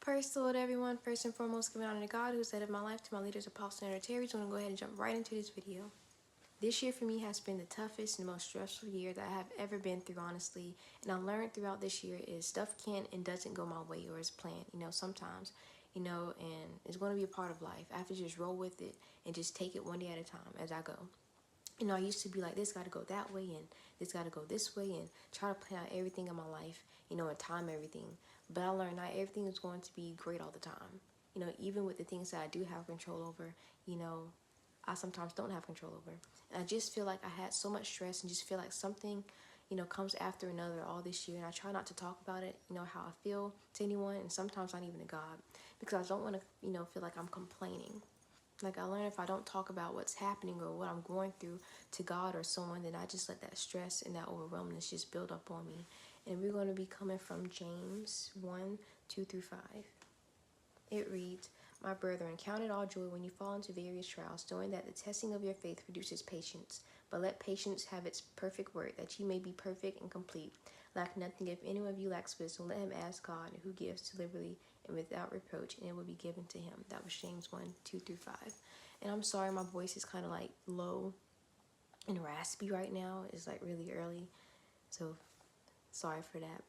Praise the Lord, everyone. First and foremost, giving honor to God, who's the head of my life, to my leaders, Apostle and Terry. So I'm going to go ahead and jump right into this video. This year for me has been the toughest and most stressful year that I have ever been through, honestly. And I learned throughout this year is stuff can't and doesn't go my way or as planned, sometimes, and it's going to be a part of life. I have to just roll with it and just take it one day at a time as I go. I used to be like, this got to go that way and this got to go this way and try to plan out everything in my life, and time everything. But I learned not everything is going to be great all the time. Even with the things that I do have control over, I sometimes don't have control over. And I just feel like I had so much stress and just feel like something, comes after another all this year. And I try not to talk about it, how I feel to anyone, and sometimes not even to God, because I don't want to, feel like I'm complaining. Like, I learned if I don't talk about what's happening or what I'm going through to God or someone, then I just let that stress and that overwhelmingness just build up on me. And we're going to be coming from James 1:2-5. It reads, "My brethren, count it all joy when you fall into various trials, knowing that the testing of your faith produces patience. But let patience have its perfect work, that ye may be perfect and complete. Lack nothing. If any of you lacks wisdom, let him ask God, who gives liberally and without reproach, and it will be given to him." That was James 1:2-5. And I'm sorry, my voice is kind of like low and raspy right now. It's like really early, so sorry for that.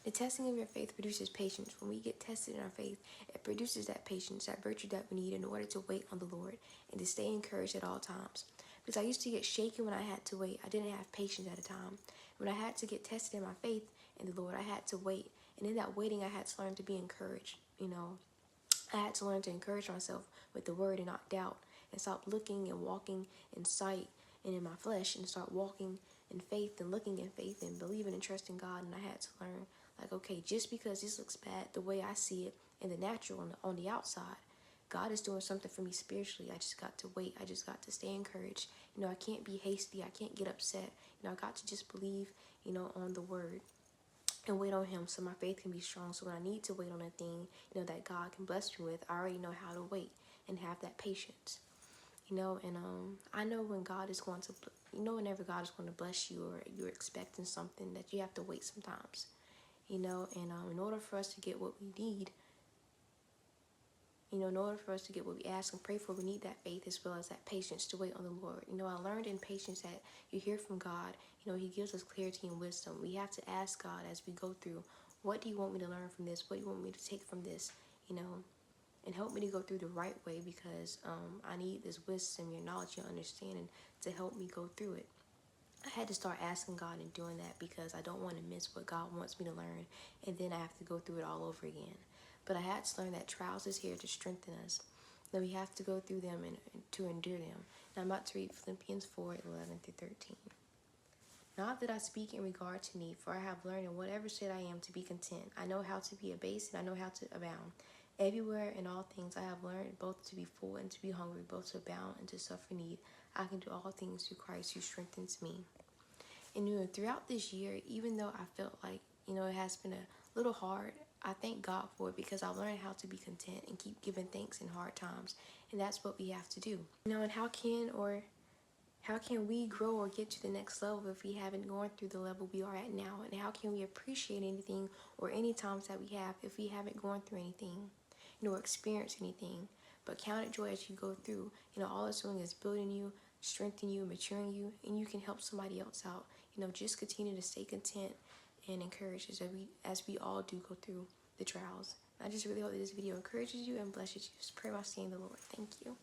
The testing of your faith produces patience. When we get tested in our faith, it produces that patience, that virtue that we need in order to wait on the Lord and to stay encouraged at all times. Because I used to get shaken when I had to wait. I didn't have patience at a time. When I had to get tested in my faith in the Lord, I had to wait. And in that waiting, I had to learn to be encouraged. I had to learn to encourage myself with the word and not doubt, and stop looking and walking in sight and in my flesh, and start walking in faith and looking in faith and believing and trusting God. And I had to learn, like, okay, just because this looks bad the way I see it in the natural on the outside, God is doing something for me spiritually. I just got to wait. I just got to stay encouraged. I can't be hasty. I can't get upset. I got to just believe, on the word and wait on him so my faith can be strong. So when I need to wait on a thing, that God can bless me with, I already know how to wait and have that patience. And I know when God is going to, whenever God is going to bless you or you're expecting something, that you have to wait sometimes. And in order for us to get what we need, in order for us to get what we ask and pray for, we need that faith as well as that patience to wait on the Lord. I learned in patience that you hear from God. He gives us clarity and wisdom. We have to ask God as we go through, what do you want me to learn from this? What do you want me to take from this? And help me to go through the right way, because I need this wisdom, your knowledge, your understanding to help me go through it. I had to start asking God and doing that, because I don't want to miss what God wants me to learn, and then I have to go through it all over again. But I had to learn that trials is here to strengthen us, that we have to go through them and to endure them. Now I'm about to read Philippians 4:11-13. "Not that I speak in regard to need, for I have learned in whatever state I am to be content. I know how to be abased, and I know how to abound. Everywhere in all things I have learned both to be full and to be hungry, both to abound and to suffer need. I can do all things through Christ who strengthens me." And throughout this year, even though I felt like, it has been a little hard, I thank God for it, because I learned how to be content and keep giving thanks in hard times. And that's what we have to do. And how can we grow or get to the next level if we haven't gone through the level we are at now? And how can we appreciate anything or any times that we have if we haven't gone through anything, or experienced anything? But count it joy as you go through. All it's doing is building you, strengthening you, maturing you, and you can help somebody else out. Just continue to stay content and encouraged as we all do go through the trials. I just really hope that this video encourages you and blesses you. Just pray while staying in the Lord. Thank you.